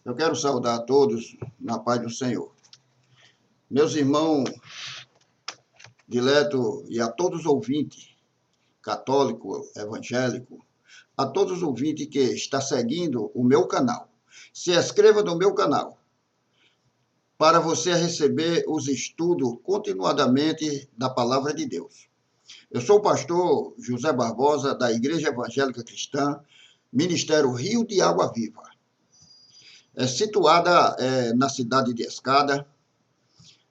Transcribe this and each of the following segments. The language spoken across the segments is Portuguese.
Eu quero saudar a todos na paz do Senhor. Meus irmãos dileto e a todos os ouvintes, católico, evangélico, a todos os ouvintes que estão seguindo o meu canal. Se inscreva no meu canal para você receber os estudos continuadamente da Palavra de Deus. Eu sou o pastor José Barbosa, da Igreja Evangélica Cristã, Ministério Rio de Água Viva. É situada na cidade de Escada.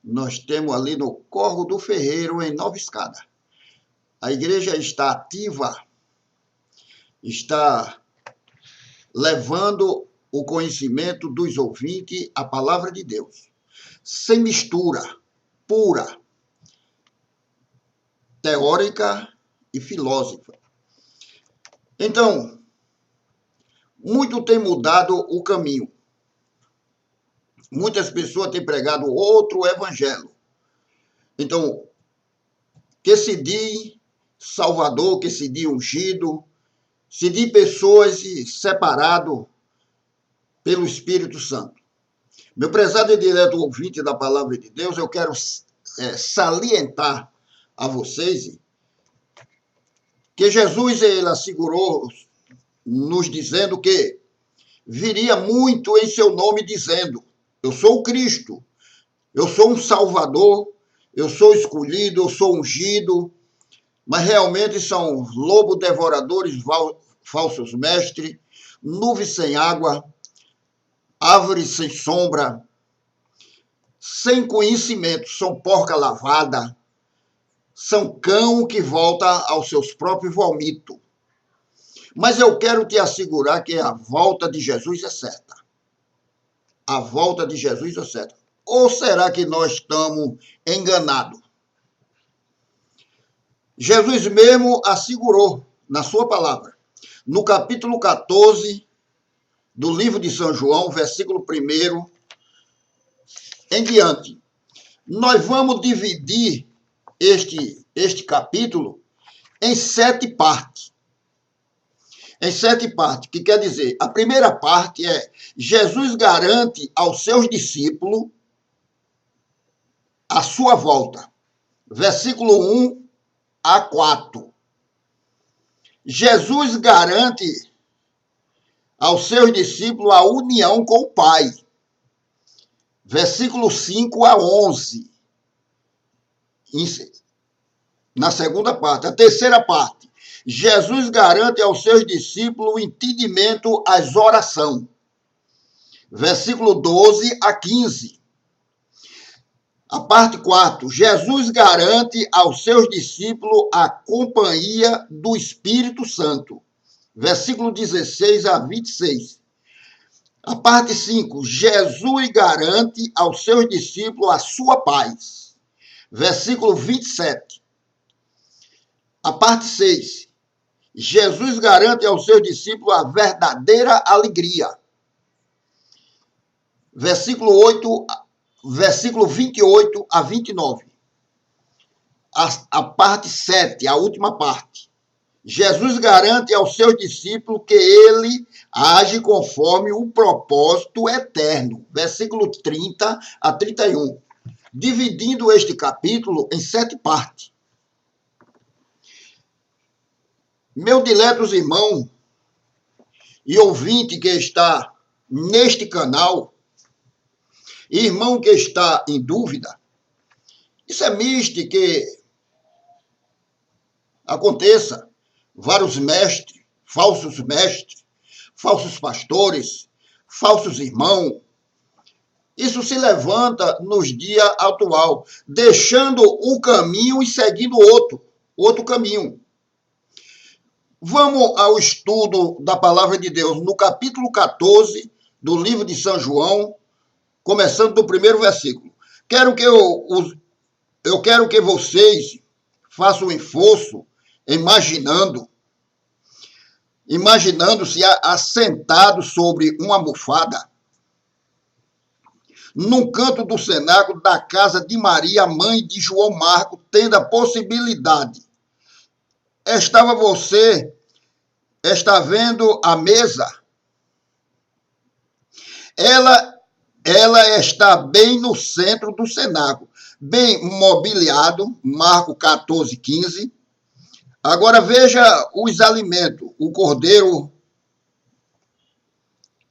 Nós temos ali no Córrego do Ferreiro, em Nova Escada. A igreja está ativa, está levando o conhecimento dos ouvintes à palavra de Deus, sem mistura, pura, teórica e filosófica. Então, muito tem mudado o caminho. Muitas pessoas têm pregado outro evangelho. Então, que se diz Salvador, que se diz ungido, se diz pessoas separadas pelo Espírito Santo. Meu prezado e direto ouvinte da Palavra de Deus, eu quero salientar a vocês que Jesus ele assegurou, nos dizendo que viria muito em seu nome, dizendo: eu sou o Cristo, eu sou um Salvador, eu sou escolhido, eu sou ungido, mas realmente são lobos devoradores, falsos mestres, nuvens sem água, árvores sem sombra, sem conhecimento, são porca lavada, são cão que volta aos seus próprios vômitos. Mas eu quero te assegurar que a volta de Jesus é certa. A volta de Jesus é certa. Ou será que nós estamos enganados? Jesus mesmo assegurou na sua palavra. No capítulo 14 do livro de São João, versículo 1 em diante. Nós vamos dividir este capítulo em 7 partes. Em 7 partes, que quer dizer, a primeira parte é: Jesus garante aos seus discípulos a sua volta. Versículo 1 a 4. Jesus garante aos seus discípulos a união com o Pai. Versículo 5 a 11. Na segunda parte. A terceira parte. Jesus garante aos seus discípulos o entendimento às orações. Versículo 12 a 15. A parte 4. Jesus garante aos seus discípulos a companhia do Espírito Santo. Versículo 16 a 26. A parte 5. Jesus garante aos seus discípulos a sua paz. Versículo 27. A parte 6. Jesus garante aos seus discípulos a verdadeira alegria. Versículo 28 a 29. A parte 7, a última parte. Jesus garante aos seus discípulos que ele age conforme o propósito eterno. Versículo 30 a 31. Dividindo este capítulo em 7 partes. Meu diletos irmão e ouvinte que está neste canal, irmão que está em dúvida, isso é misto que aconteça. Vários mestres, falsos pastores, falsos irmãos. Isso se levanta nos dias atual, deixando o caminho e seguindo outro caminho. Vamos ao estudo da Palavra de Deus, no capítulo 14 do livro de São João, começando do primeiro versículo. Eu quero que vocês façam um esforço imaginando-se assentado sobre uma almofada, num canto do cenáculo da casa de Maria, mãe de João Marcos, tendo a possibilidade. Está vendo a mesa? Ela, ela está bem no centro do cenáculo, bem mobiliado, Marcos 14, 15. Agora veja os alimentos. O cordeiro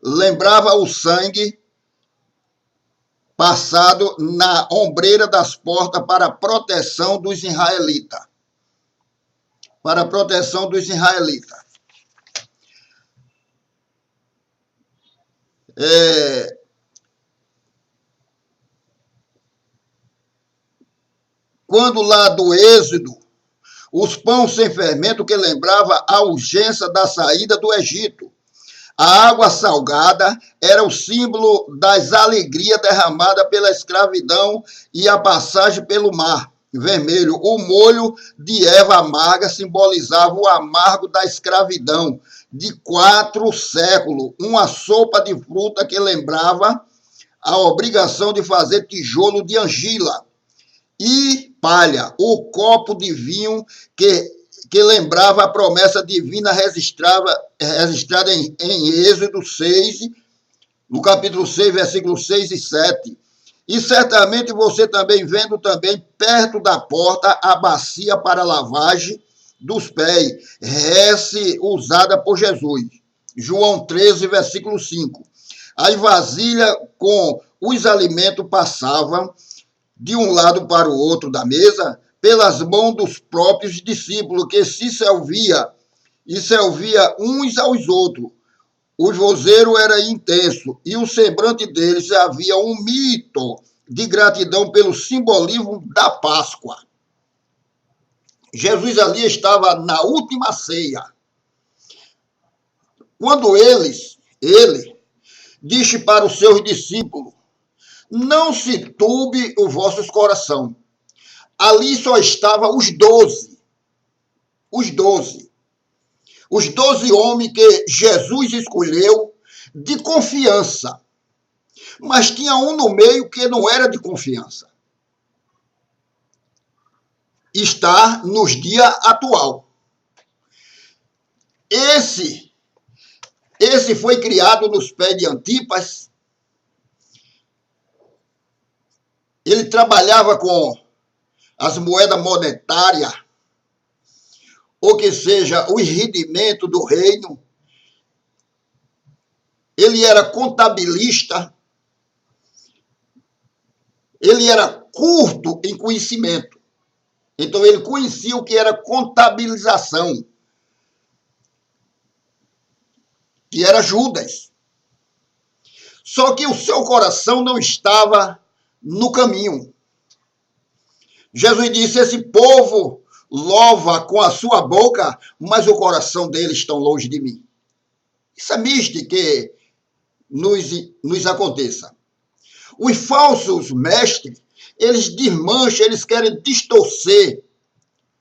lembrava o sangue passado na ombreira das portas para a proteção dos israelitas. Para a proteção dos israelitas. Quando lá do Êxodo, os pães sem fermento que lembrava a urgência da saída do Egito. A água salgada era o símbolo das alegrias derramadas pela escravidão e a passagem pelo mar vermelho. O molho de erva amarga simbolizava o amargo da escravidão de 4 séculos. Uma sopa de fruta que lembrava a obrigação de fazer tijolo de argila e palha. O copo de vinho que lembrava a promessa divina registrada em Êxodo 6, no capítulo 6, versículos 6 e 7. E certamente você também vendo também perto da porta a bacia para lavagem dos pés, essa usada por Jesus. João 13, versículo 5. As vasilhas com os alimentos passavam de um lado para o outro da mesa, pelas mãos dos próprios discípulos, que se servia uns aos outros. O vozeiro era intenso, e o semblante deles havia um mito de gratidão pelo simbolismo da Páscoa. Jesus ali estava na última ceia. Quando ele disse para os seus discípulos: não se turbe o vosso coração. Ali só estavam os 12. Os 12. Os 12 homens que Jesus escolheu de confiança. Mas tinha um no meio que não era de confiança. Está nos dias atual. Esse foi criado nos pés de Antipas. Ele trabalhava com as moedas monetárias, ou que seja, o rendimento do reino. Ele era contabilista. Ele era curto em conhecimento. Então, ele conhecia o que era contabilização, que era Judas. Só que o seu coração não estava no caminho. Jesus disse: esse povo louva com a sua boca, mas o coração deles está longe de mim. Isso é místico que nos aconteça. Os falsos mestres, eles desmancham, eles querem distorcer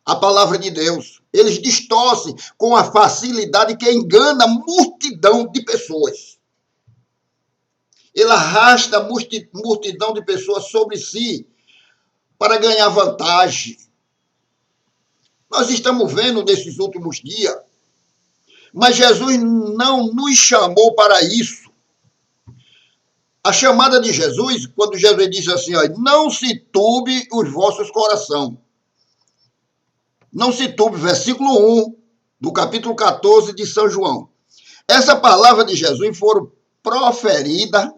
a palavra de Deus. Eles distorcem com a facilidade que engana multidão de pessoas. Ele arrasta multidão de pessoas sobre si para ganhar vantagem. Nós estamos vendo nesses últimos dias, mas Jesus não nos chamou para isso. A chamada de Jesus, quando Jesus diz assim, ó, não se turbe os vossos corações. Não se turbe, versículo 1 do capítulo 14 de São João. Essa palavra de Jesus foram proferida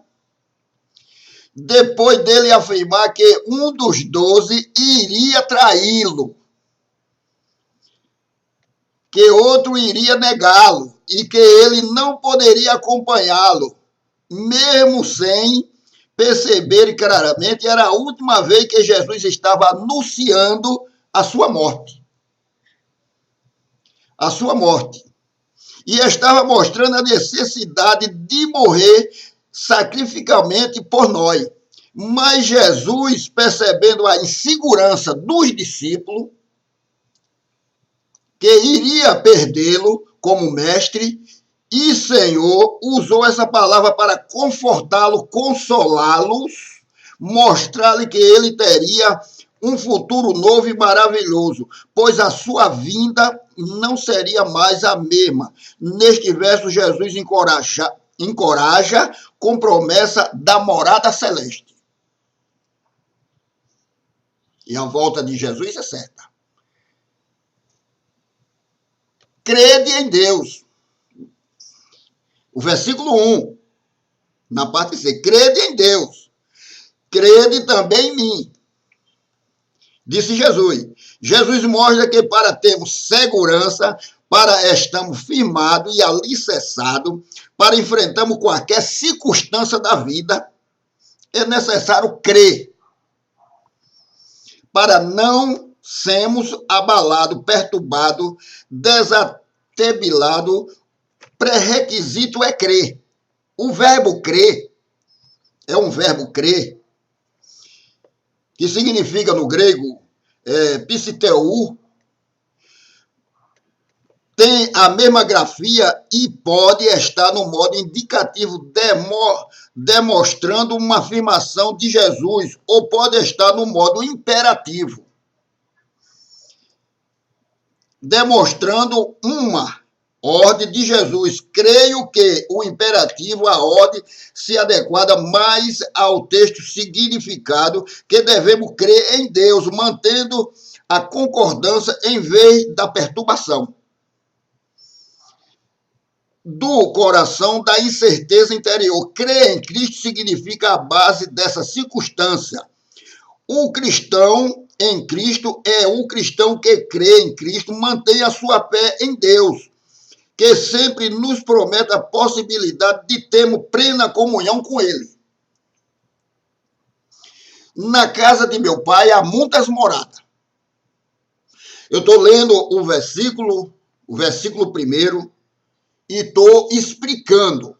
depois dele afirmar que um dos 12 iria traí-lo, que outro iria negá-lo e que ele não poderia acompanhá-lo, mesmo sem perceber claramente, era a última vez que Jesus estava anunciando a sua morte. A sua morte. E estava mostrando a necessidade de morrer sacrificalmente por nós. Mas Jesus, percebendo a insegurança dos discípulos, que iria perdê-lo como mestre e Senhor, usou essa palavra para confortá-lo, consolá-los, mostrar-lhe que ele teria um futuro novo e maravilhoso, pois a sua vinda não seria mais a mesma. Neste verso, Jesus encoraja com promessa da morada celeste. E a volta de Jesus é certa. Crede em Deus. O versículo 1, na parte C, crede em Deus. Crede também em mim. Disse Jesus. Jesus mostra que para termos segurança, para estarmos firmados e alicerçados, para enfrentarmos qualquer circunstância da vida, é necessário crer. Para não sermos abalados, perturbados, desestabilizados, pré-requisito é crer. O verbo crer é um verbo crer, que significa no grego pisteu, tem a mesma grafia e pode estar no modo indicativo, demonstrando uma afirmação de Jesus, ou pode estar no modo imperativo, demonstrando uma ordem de Jesus. Creio que o imperativo, a ordem, se adequada mais ao texto significado que devemos crer em Deus, mantendo a concordância em vez da perturbação do coração, da incerteza interior. Crer em Cristo significa a base dessa circunstância. O cristão em Cristo é o cristão que crê em Cristo, mantém a sua fé em Deus, que sempre nos promete a possibilidade de termos plena comunhão com Ele. Na casa de meu pai há muitas moradas. Eu estou lendo o versículo 1, e estou explicando.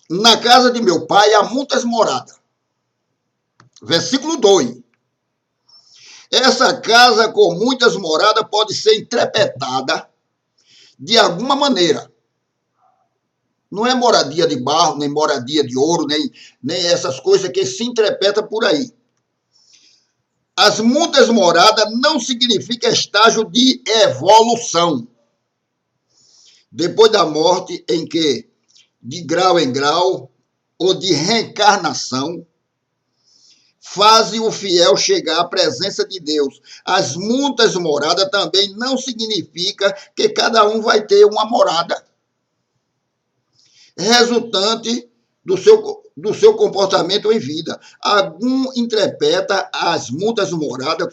Na casa de meu pai há muitas moradas. Versículo 2. Essa casa com muitas moradas pode ser interpretada de alguma maneira. Não é moradia de barro, nem moradia de ouro, nem essas coisas que se interpretam por aí. As muitas moradas não significa estágio de evolução. Depois da morte, em que, de grau em grau, ou de reencarnação, faz o fiel chegar à presença de Deus. As muitas moradas também não significa que cada um vai ter uma morada resultante do seu comportamento em vida. Algum interpreta as muitas moradas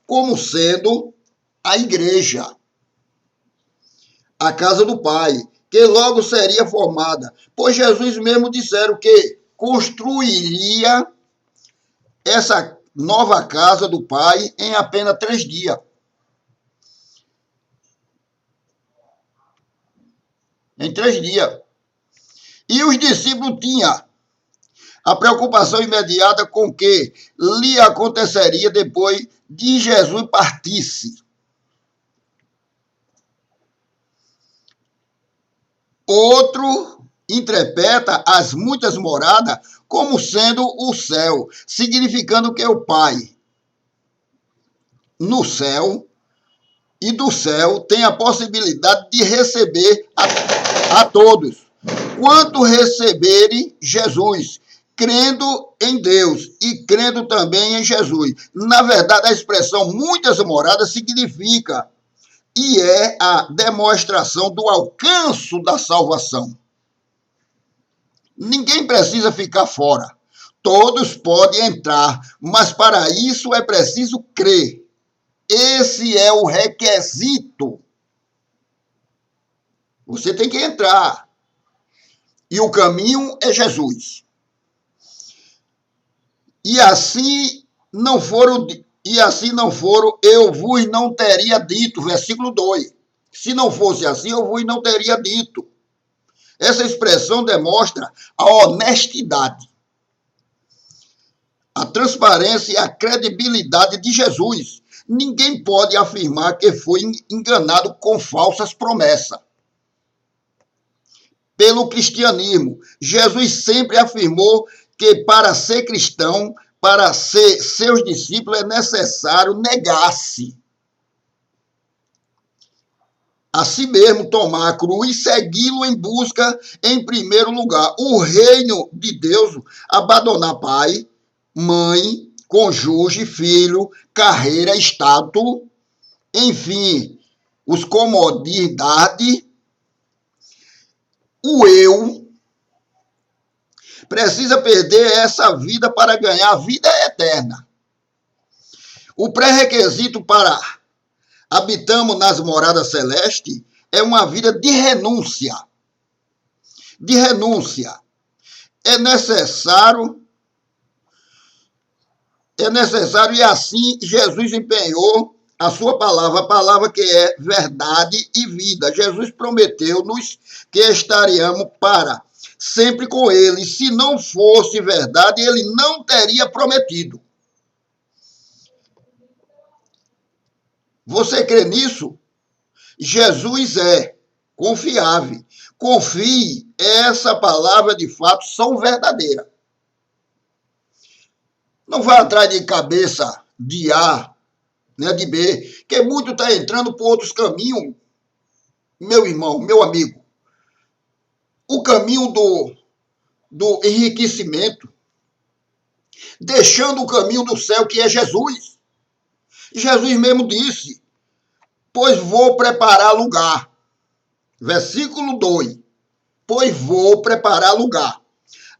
como sendo a igreja, a casa do Pai, que logo seria formada, pois Jesus mesmo disseram que construiria essa nova casa do Pai em apenas 3 dias. Em 3 dias. E os discípulos tinham a preocupação imediata com o que lhe aconteceria depois de Jesus partisse. Outro interpreta as muitas moradas como sendo o céu, significando que o Pai no céu e do céu tem a possibilidade de receber a todos. Quanto receberem Jesus, crendo em Deus e crendo também em Jesus. Na verdade, a expressão muitas moradas significa e é a demonstração do alcance da salvação. Ninguém precisa ficar fora. Todos podem entrar, mas para isso é preciso crer. Esse é o requisito. Você tem que entrar. E o caminho é Jesus. E assim não foram, eu vos não teria dito. Versículo 2. Se não fosse assim, eu vos não teria dito. Essa expressão demonstra a honestidade, a transparência e a credibilidade de Jesus. Ninguém pode afirmar que foi enganado com falsas promessas. Pelo cristianismo, Jesus sempre afirmou que para ser cristão, para ser seus discípulos, é necessário negar-se. a si mesmo, tomar a cruz e segui-lo em busca, em primeiro lugar, o reino de Deus, abandonar pai, mãe, cônjuge, filho, carreira, status, enfim, os comodidades, o eu, precisa perder essa vida para ganhar a vida eterna. O pré-requisito para habitarmos nas moradas celestes é uma vida de renúncia. De renúncia. É necessário e assim Jesus empenhou a sua palavra, a palavra que é verdade e vida. Jesus prometeu-nos que estaríamos para sempre com ele. Se não fosse verdade, ele não teria prometido. Você crê nisso? Jesus é confiável. Confie, essa palavra de fato são verdadeiras. Não vá atrás de cabeça de A, né, de B, que muito está entrando por outros caminhos, meu irmão, meu amigo. O caminho do enriquecimento, deixando o caminho do céu, que é Jesus. Jesus mesmo disse, pois vou preparar lugar. Versículo 2, pois vou preparar lugar.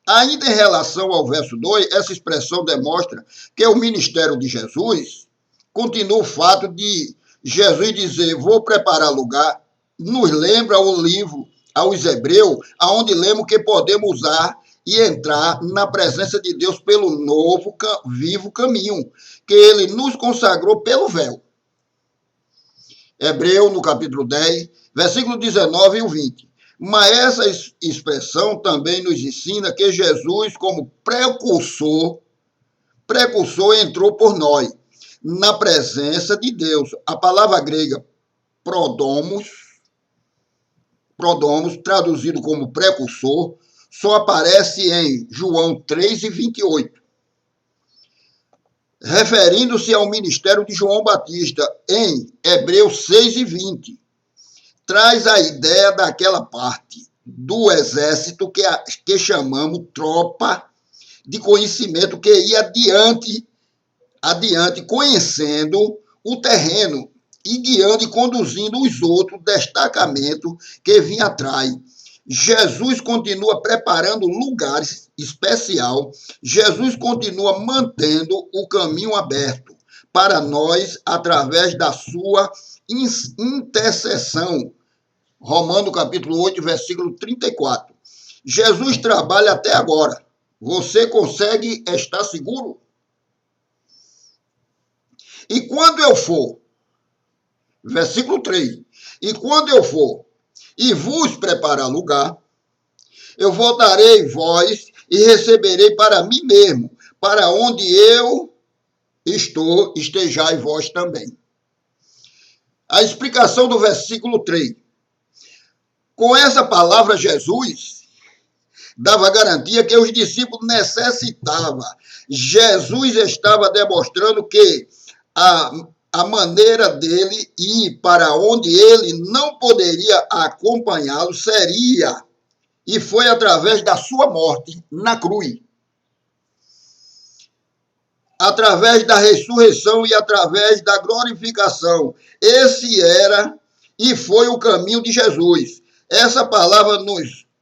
Ainda em relação ao verso 2, essa expressão demonstra que o ministério de Jesus continua o fato de Jesus dizer, vou preparar lugar, nos lembra o livro aos Hebreus, onde lemos que podemos usar e entrar na presença de Deus pelo novo, vivo caminho, que ele nos consagrou pelo véu. Hebreu, no capítulo 10, versículo 19 e o 20. Mas essa expressão também nos ensina que Jesus, como precursor entrou por nós, na presença de Deus. A palavra grega prodomos, traduzido como precursor, só aparece em João 3 e 28. Referindo-se ao ministério de João Batista, em Hebreus 6 e 20. Traz a ideia daquela parte do exército que chamamos tropa de conhecimento, que ia adiante conhecendo o terreno e guiando e conduzindo os outros destacamentos que vinham atrás. Jesus continua preparando lugares especial. Jesus continua mantendo o caminho aberto para nós através da sua intercessão. Romanos capítulo 8, versículo 34. Jesus trabalha até agora. Você consegue estar seguro? E quando eu for, versículo 3, e quando eu for e vos preparar lugar, eu voltarei vós e receberei para mim mesmo, para onde eu estou, estejais vós também. A explicação do versículo 3. Com essa palavra, Jesus dava garantia que os discípulos necessitavam. Jesus estava demonstrando que a maneira dele ir para onde ele não poderia acompanhá-lo seria, e foi através da sua morte na cruz. Através da ressurreição e através da glorificação. Esse era e foi o caminho de Jesus. Essa palavra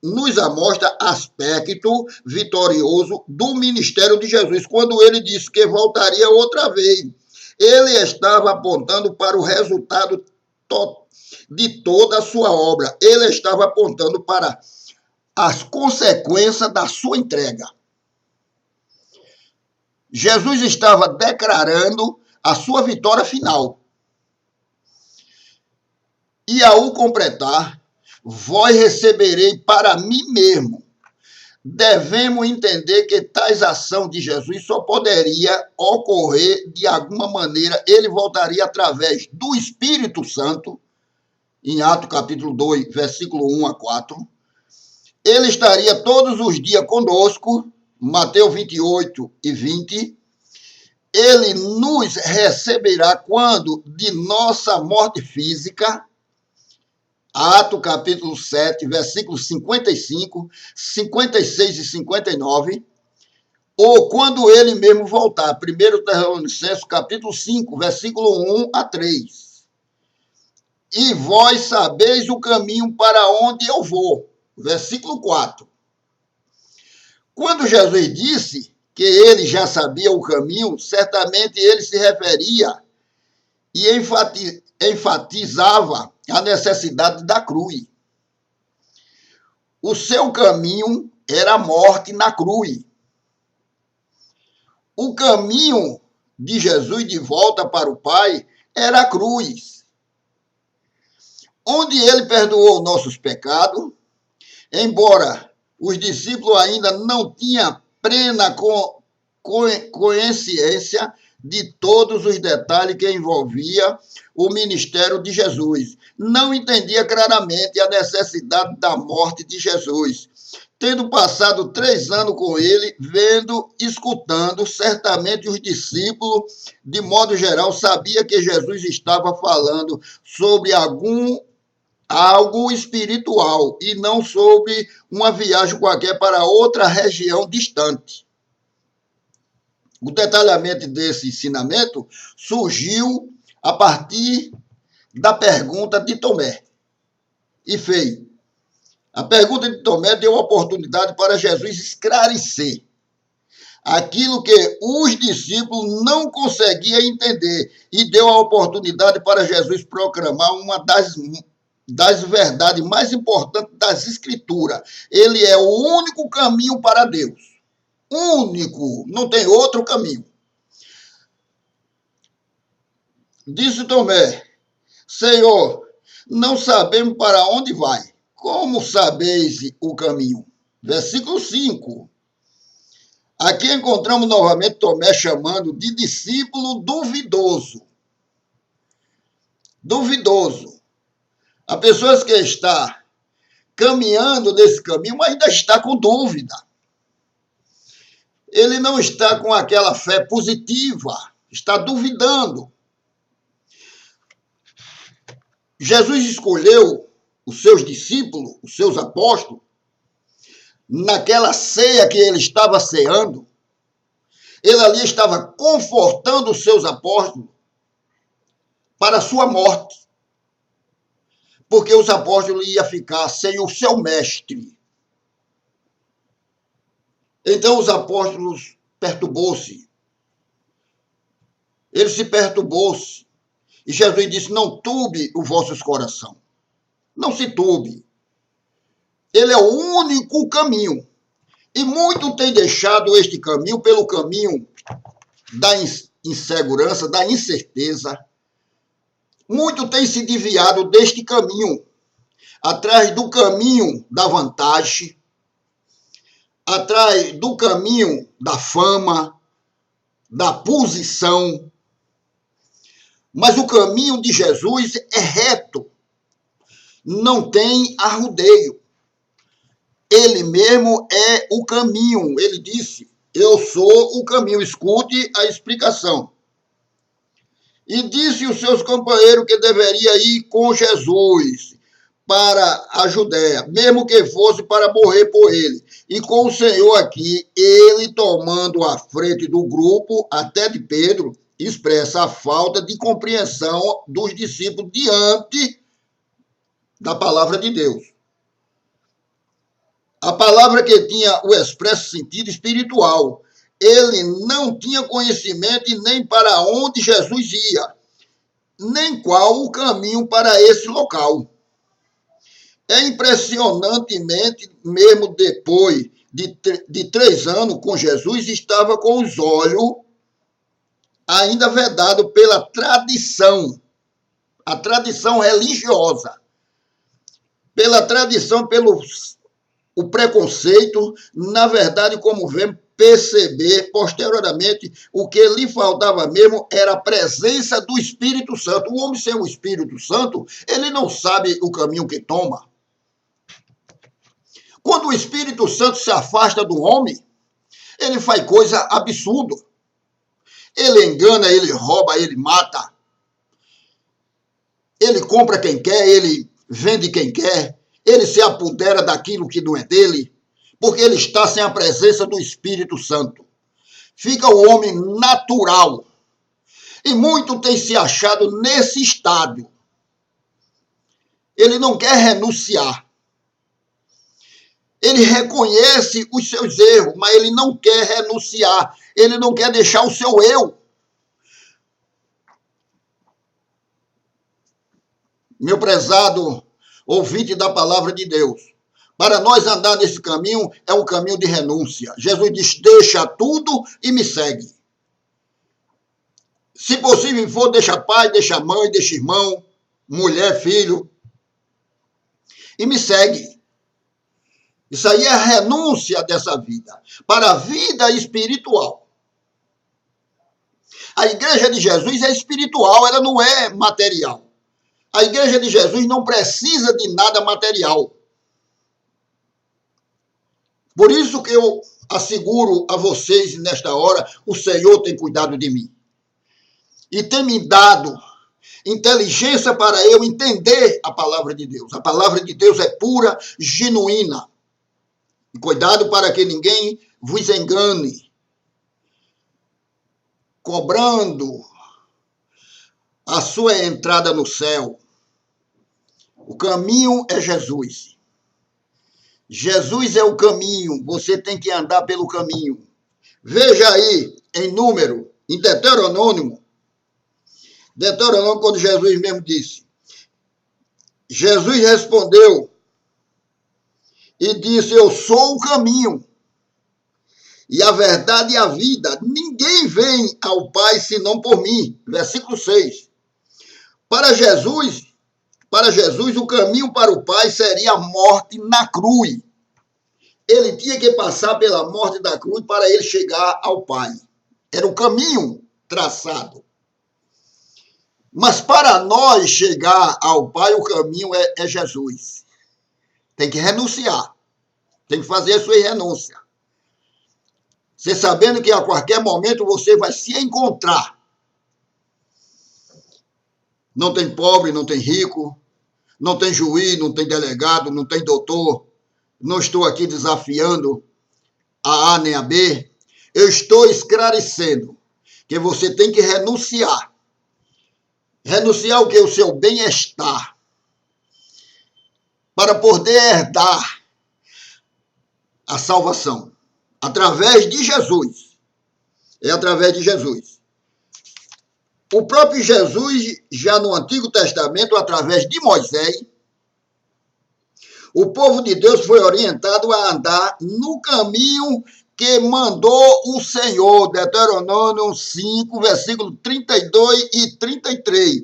nos amostra aspecto vitorioso do ministério de Jesus. Quando ele disse que voltaria outra vez, ele estava apontando para o resultado de toda a sua obra. Ele estava apontando para as consequências da sua entrega. Jesus estava declarando a sua vitória final. E ao completar, vós receberei para mim mesmo. Devemos entender que tais ação de Jesus só poderia ocorrer de alguma maneira. Ele voltaria através do Espírito Santo, em Atos capítulo 2, versículo 1 a 4. Ele estaria todos os dias conosco, Mateus 28 e 20. Ele nos receberá quando de nossa morte física Atos capítulo 7, versículos 55, 56 e 59, ou quando ele mesmo voltar, 1 Tessalonicenses capítulo 5, versículo 1 a 3. E vós sabeis o caminho para onde eu vou. Versículo 4. Quando Jesus disse que ele já sabia o caminho, certamente ele se referia e enfatizava a necessidade da cruz. O seu caminho era a morte na cruz. O caminho de Jesus de volta para o Pai era a cruz, onde ele perdoou nossos pecados, embora os discípulos ainda não tinham plena consciência de todos os detalhes que envolvia o ministério de Jesus. Não entendia claramente a necessidade da morte de Jesus. Tendo passado 3 anos com ele, vendo, escutando, certamente os discípulos, de modo geral, sabiam que Jesus estava falando sobre algo espiritual e não sobre uma viagem qualquer para outra região distante. O detalhamento desse ensinamento surgiu a partir da pergunta de Tomé. E fez. A pergunta de Tomé deu oportunidade para Jesus esclarecer aquilo que os discípulos não conseguiam entender e deu a oportunidade para Jesus proclamar uma das verdades mais importantes das Escrituras. Ele é o único caminho para Deus. Único, não tem outro caminho. Disse Tomé: Senhor, não sabemos para onde vai. Como sabeis o caminho? Versículo 5. Aqui encontramos novamente Tomé chamando de discípulo duvidoso. Duvidoso. Há pessoas que estão caminhando nesse caminho, mas ainda está com dúvida. Ele não está com aquela fé positiva, está duvidando. Jesus escolheu os seus discípulos, os seus apóstolos, naquela ceia que ele estava ceando, ele ali estava confortando os seus apóstolos para a sua morte, porque os apóstolos iam ficar sem o seu mestre. Então os apóstolos perturbou-se. Ele se perturbou-se. E Jesus disse: não turbe os vossos corações. Não se turbe. Ele é o único caminho. E muito tem deixado este caminho pelo caminho da insegurança, da incerteza. Muito tem se desviado deste caminho, atrás do caminho da vantagem, atrás do caminho da fama, da posição. Mas o caminho de Jesus é reto, não tem arrudeio. Ele mesmo é o caminho. Ele disse: eu sou o caminho. Escute a explicação. E disse aos seus companheiros que deveria ir com Jesus para a Judéia, mesmo que fosse para morrer por ele. E com o Senhor aqui, ele tomando a frente do grupo, até de Pedro, expressa a falta de compreensão dos discípulos diante da palavra de Deus. A palavra que tinha o expresso sentido espiritual. Ele não tinha conhecimento e nem para onde Jesus ia, nem qual o caminho para esse local. É impressionantemente, mesmo depois de 3 anos com Jesus, estava com os olhos ainda vedados pela tradição, a tradição religiosa, pela tradição, pelo o preconceito. Na verdade, como vemos, perceber posteriormente, o que lhe faltava mesmo era a presença do Espírito Santo. O homem sem o Espírito Santo, ele não sabe o caminho que toma. Quando o Espírito Santo se afasta do homem, ele faz coisa absurda. Ele engana, ele rouba, ele mata. Ele compra quem quer, ele vende quem quer, ele se apodera daquilo que não é dele, porque ele está sem a presença do Espírito Santo. Fica o homem natural. E muito tem se achado nesse estádio. Ele não quer renunciar. Ele reconhece os seus erros, mas ele não quer renunciar. Ele não quer deixar o seu eu. Meu prezado ouvinte da palavra de Deus, para nós andar nesse caminho, é um caminho de renúncia. Jesus diz, deixa tudo e me segue. Se possível for, deixa pai, deixa mãe, deixa irmão, mulher, filho, e me segue. Isso aí é a renúncia dessa vida, para a vida espiritual. A igreja de Jesus é espiritual, ela não é material. A igreja de Jesus não precisa de nada material. Por isso que eu asseguro a vocês nesta hora, o Senhor tem cuidado de mim. E tem me dado inteligência para eu entender a palavra de Deus. A palavra de Deus é pura, genuína. E cuidado para que ninguém vos engane, cobrando a sua entrada no céu. O caminho é Jesus. Jesus é o caminho, você tem que andar pelo caminho. Veja aí, em número, em Deuteronômio, quando Jesus mesmo disse, Jesus respondeu e disse, eu sou o caminho e a verdade e a vida. Ninguém vem ao Pai senão por mim. Versículo 6. Para Jesus, o caminho para o Pai seria a morte na cruz. Ele tinha que passar pela morte da cruz para ele chegar ao Pai. Era o caminho traçado. Mas para nós chegar ao Pai, o caminho é Jesus. Tem que renunciar. Tem que fazer a sua renúncia. Você sabendo que a qualquer momento você vai se encontrar. Não tem pobre, não tem rico, não tem juiz, não tem delegado, não tem doutor. Não estou aqui desafiando a A nem a B. Eu estou esclarecendo que você tem que renunciar. Renunciar o que? O seu bem-estar. Para poder herdar a salvação. Através de Jesus. É através de Jesus. O próprio Jesus, já no Antigo Testamento, através de Moisés, o povo de Deus foi orientado a andar no caminho que mandou o Senhor. Deuteronômio 5, versículo 32 e 33.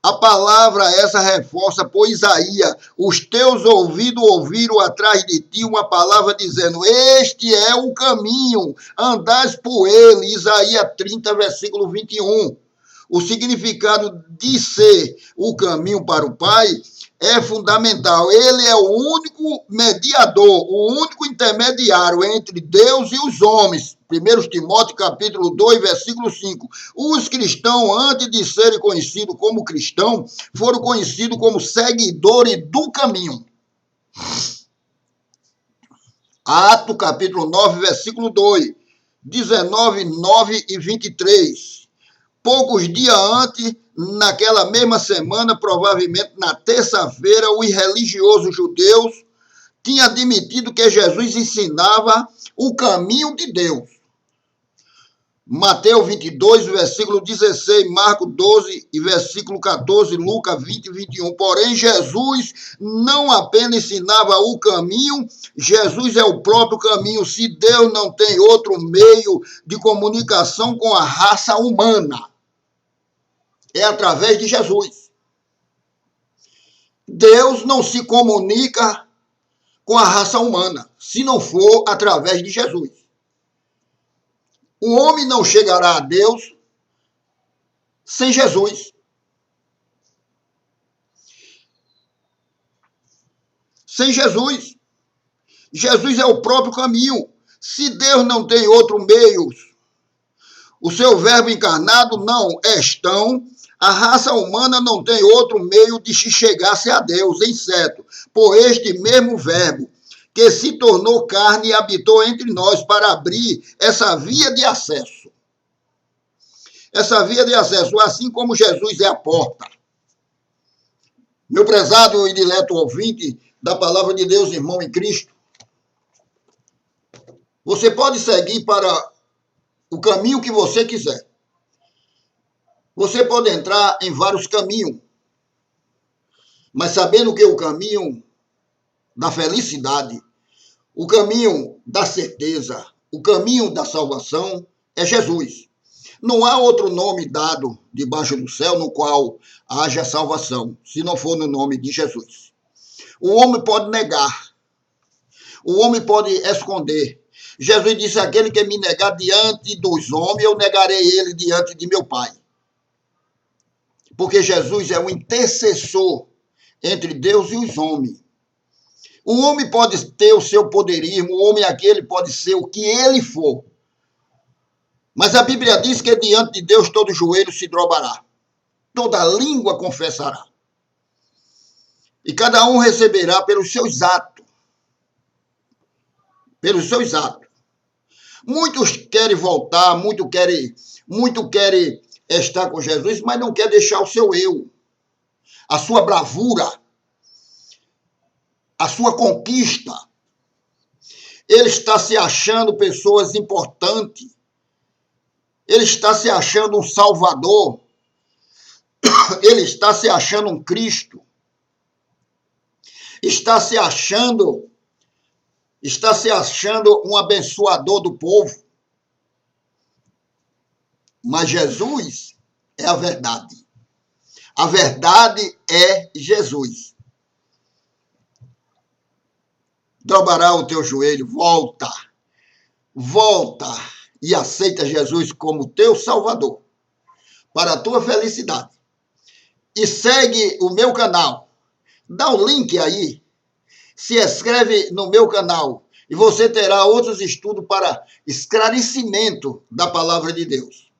A palavra essa reforça por Isaías. Os teus ouvidos ouviram atrás de ti uma palavra dizendo, este é o caminho, andais por ele. Isaías 30, versículo 21. O significado de ser o caminho para o Pai é fundamental. Ele é o único mediador, o único intermediário entre Deus e os homens. 1 Timóteo capítulo 2, versículo 5. Os cristãos, antes de serem conhecidos como cristãos, foram conhecidos como seguidores do caminho. Atos capítulo 9, versículo 2, 19, 9 e 23. Poucos dias antes, naquela mesma semana, provavelmente na terça-feira, os religiosos judeus tinham admitido que Jesus ensinava o caminho de Deus. Mateus 22, versículo 16, Marcos 12 e versículo 14, Lucas 20 e 21. Porém, Jesus não apenas ensinava o caminho, Jesus é o próprio caminho. Se Deus não tem outro meio de comunicação com a raça humana, é através de Jesus. Deus não se comunica com a raça humana, se não for através de Jesus. O homem não chegará a Deus sem Jesus. Sem Jesus. Jesus é o próprio caminho. Se Deus não tem outro meio, O seu verbo encarnado não estão. A raça humana não tem outro meio de se chegar-se a Deus, exceto por este mesmo verbo, que se tornou carne e habitou entre nós para abrir essa via de acesso. Essa via de acesso, assim como Jesus é a porta. Meu prezado e dileto ouvinte da palavra de Deus, irmão em Cristo, você pode seguir para o caminho que você quiser. Você pode entrar em vários caminhos, mas sabendo que o caminho da felicidade, o caminho da certeza, o caminho da salvação é Jesus. Não há outro nome dado debaixo do céu no qual haja salvação, se não for no nome de Jesus. O homem pode negar, o homem pode esconder. Jesus disse: aquele que me negar diante dos homens, eu negarei ele diante de meu Pai. Porque Jesus é o intercessor entre Deus e os homens. O homem pode ter o seu poderismo, o homem aquele pode ser o que ele for. Mas a Bíblia diz que diante de Deus todo joelho se dobrará, toda língua confessará. E cada um receberá pelos seus atos. Pelos seus atos. Muitos querem voltar, muitos querem estar com Jesus, mas não quer deixar o seu eu, a sua bravura, a sua conquista. Ele está se achando pessoas importantes. Ele está se achando um Salvador. Ele está se achando um Cristo. Está se achando um abençoador do povo. Mas Jesus é a verdade. A verdade é Jesus. Dobrará o teu joelho, volta e aceita Jesus como teu Salvador, para a tua felicidade. E segue o meu canal. Dá o link aí, se inscreve no meu canal e você terá outros estudos para esclarecimento da palavra de Deus.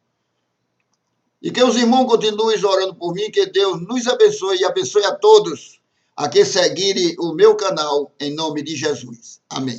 E que os irmãos continuem orando por mim, que Deus nos abençoe e abençoe a todos a que seguirem o meu canal, em nome de Jesus. Amém.